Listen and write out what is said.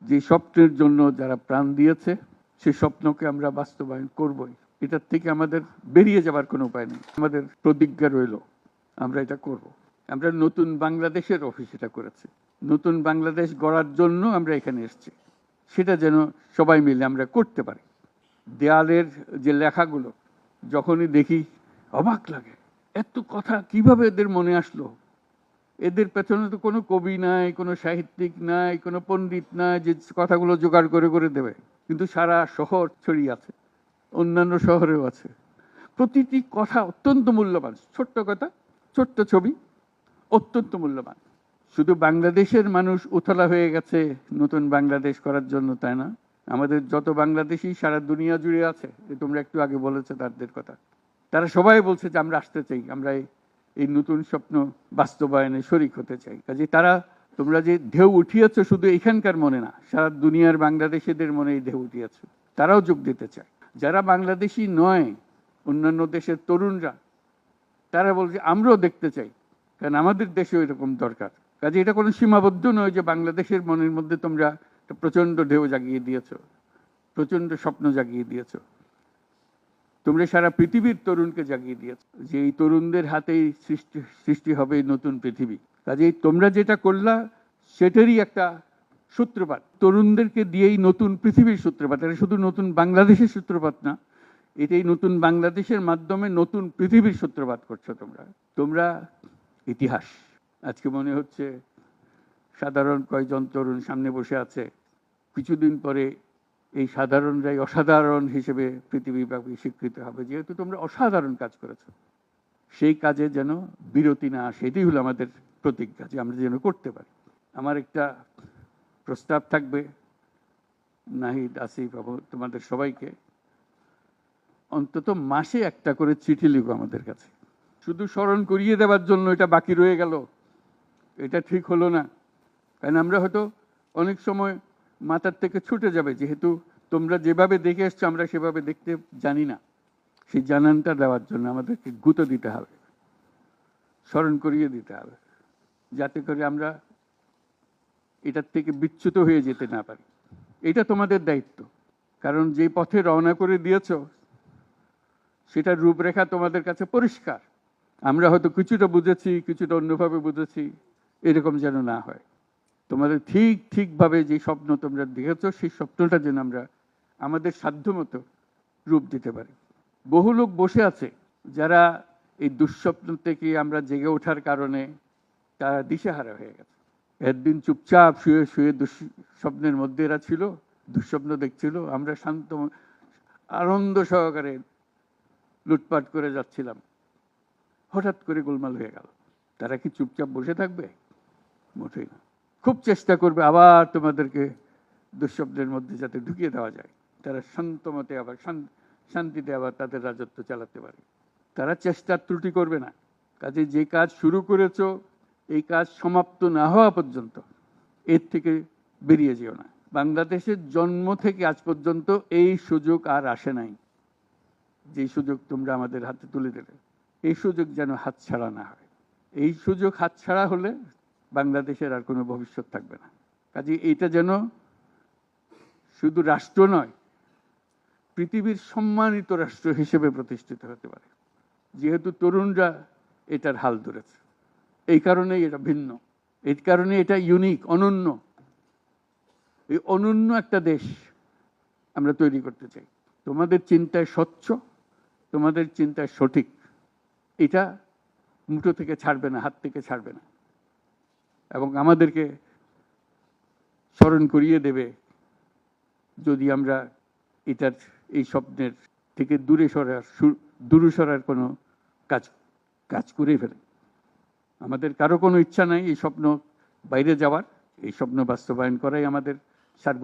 যে স্বপ্নের জন্য যারা প্রাণ দিয়েছে সে স্বপ্নকে আমরা বাস্তবায়ন করবই। এটার থেকে আমাদের বেরিয়ে যাবার কোনো উপায় নেই। আমাদের প্রতিজ্ঞা রইল আমরা এটা করব। আমরা নতুন বাংলাদেশের অফিস এটা করেছি। নতুন বাংলাদেশ গড়ার জন্য আমরা এখানে এসেছি। সেটা যেন সবাই মিলে আমরা করতে পারি। দেয়ালের যে লেখাগুলো যখনই দেখি অবাক লাগে, এত কথা কিভাবে এদের মনে আসলো। এদের পেছনে তো কোনো কবি নাই, কোনো সাহিত্যিক নাই, কোনো পণ্ডিত নাই যে কথাগুলো জোগাড় করে করে দেবে। কিন্তু সারা শহর ছড়িয়ে আছে, অন্যান্য শহরেও আছে। প্রতিটি কথা অত্যন্ত মূল্যবান। ছোট্ট কথা, ছোট্ট ছবি, অত্যন্ত মূল্যবান। শুধু বাংলাদেশের মানুষ উতলা হয়ে গেছে নতুন বাংলাদেশ করার জন্য, তাই না? আমাদের যত বাংলাদেশি সারা দুনিয়া জুড়ে আছে, তোমরা একটু আগে বলেছো তাদের কথা, তারা সবাই বলছে যে আমরা আসতে চাই, আমরা এই নতুন স্বপ্ন বাস্তবায়নে শরিক হতে চাই। কাজে তারা, তোমরা যে ঢেউ উঠিয়েছো শুধু এখানকার মনে না, সারা দুনিয়ার বাংলাদেশিদের মনে এই ঢেউ উঠিয়েছো, তারাও যোগ দিতে চায়। যারা বাংলাদেশি নয়, অন্যান্য দেশের তরুণরা, তারা বলছে আমরাও দেখতে চাই, কারণ আমাদের দেশেও এরকম দরকার। কাজে এটা কোনো সীমাবদ্ধ নয় যে বাংলাদেশের মনের মধ্যে তোমরা প্রচন্ড ঢেউ জাগিয়ে দিয়েছো, প্রচন্ড স্বপ্ন জাগিয়ে দিয়েছো। তোমরা সারা পৃথিবীর তরুণকে জাগিয়ে দিয়েছো যে এই তরুণদের হাতেই সৃষ্টি হবে নতুন পৃথিবী। কাজেই তোমরা যেটা করলা সেটারই একটা সূত্রপাত, তরুণদেরকে দিয়েই নতুন পৃথিবীর সূত্রপাত। এটা শুধু নতুন বাংলাদেশের সূত্রপাত না, এটাই নতুন বাংলাদেশের মাধ্যমে নতুন পৃথিবীর সূত্রপাত করছো তোমরা। তোমরা ইতিহাস। আজকে মনে হচ্ছে সাধারণ কয়েকজন তরুণ সামনে বসে আছে, কিছুদিন পরে এই সাধারণরাই অসাধারণ হিসেবে পৃথিবীব্যাপী স্বীকৃত হবে, যেহেতু তোমরা অসাধারণ কাজ করেছো। সেই কাজে যেন বিরতি না আসে, এটাই হলো আমাদের প্রতিজ্ঞা, যে আমরা যেন করতে পারি। আমার একটা প্রস্তাব থাকবে, নাহিদ, আসিফ, তোমাদের সবাইকে, অন্তত মাসে একটা করে চিঠি লিখো আমাদের কাছে। শুধু স্মরণ করিয়ে দেওয়ার জন্য এটা বাকি রয়ে গেল, এটা ঠিক হলো না। কারণ আমরা হয়তো অনেক সময় মাথার থেকে ছুটে যাবে, যেহেতু তোমরা যেভাবে দেখে এসছো আমরা সেভাবে দেখতে জানি না। সেই জানানটা দেওয়ার জন্য আমাদেরকে গুঁতো দিতে হবে, স্মরণ করিয়ে দিতে হবে, যাতে করে আমরা এটার থেকে বিচ্যুত হয়ে যেতে না পারি। এটা তোমাদের দায়িত্ব, কারণ যে পথে রওনা করে দিয়েছ সেটার রূপরেখা তোমাদের কাছে পরিষ্কার। আমরা হয়তো কিছুটা বুঝেছি, কিছুটা অন্যভাবে বুঝেছি, এরকম যেন না হয়। তোমাদের ঠিকভাবে যে স্বপ্ন তোমরা দেখেছো সেই স্বপ্নটা যেন আমরা আমাদের সাধ্যমতো রূপ দিতে পারি। বহু লোক বসে আছে যারা এই দুঃস্বপ্ন থেকে আমরা জেগে ওঠার কারণে তারা দিশেহারা হয়ে গেছে। একদিন চুপচাপ শুয়ে শুয়ে দুঃস্বপ্নের মধ্যে এরা ছিল, দুঃস্বপ্ন দেখছিল, আমরা শান্ত আনন্দ সহকারে লুটপাট করে যাচ্ছিলাম, হঠাৎ করে গোলমাল হয়ে গেল। তারা কি চুপচাপ বসে থাকবে? মোটেই না। খুব চেষ্টা করবে আবার তোমাদেরকে দুঃস্বপ্নের মধ্যে যাতে ঢুকিয়ে দেওয়া যায়, তারা শান্তমতে আবার শান্তিতে আবার তাদের রাজত্ব চালাতে পারে। তারা চেষ্টার ত্রুটি করবে না। কাজে যে কাজ শুরু করেছো এই কাজ সমাপ্ত না হওয়া পর্যন্ত এর থেকে বেরিয়ে যেও না। বাংলাদেশের জন্ম থেকে আজ পর্যন্ত এই সুযোগ আর আসে নাই, যে সুযোগ তোমরা আমাদের হাতে তুলে দেবে। এই সুযোগ যেন হাতছাড়া না হয়। এই সুযোগ হাতছাড়া হলে বাংলাদেশের আর কোনো ভবিষ্যৎ থাকবে না। কাজে এটা যেন শুধু রাষ্ট্র নয়, পৃথিবীর সম্মানিত রাষ্ট্র হিসেবে প্রতিষ্ঠিত হতে পারে, যেহেতু তরুণরা এটার হাল ধরেছে। এই কারণেই এটা ভিন্ন, এই কারণে এটা ইউনিক, অনন্য। এই অনন্য একটা দেশ আমরা তৈরি করতে চাই। তোমাদের চিন্তায় স্বচ্ছ, তোমাদের চিন্তায় সঠিক, এটা মুঠো থেকে ছাড়বে না, হাত থেকে ছাড়বে না, এবং আমাদেরকে স্মরণ করিয়ে দেবে যদি আমরা এটার এই স্বপ্নের থেকে দূরে সরার কোনো কাজ করে ফেলে। আমাদের কারো কোনো ইচ্ছা নাই এই স্বপ্ন বাইরে যাওয়ার, এই স্বপ্ন বাস্তবায়ন করাই আমাদের সার্বক্ষণিক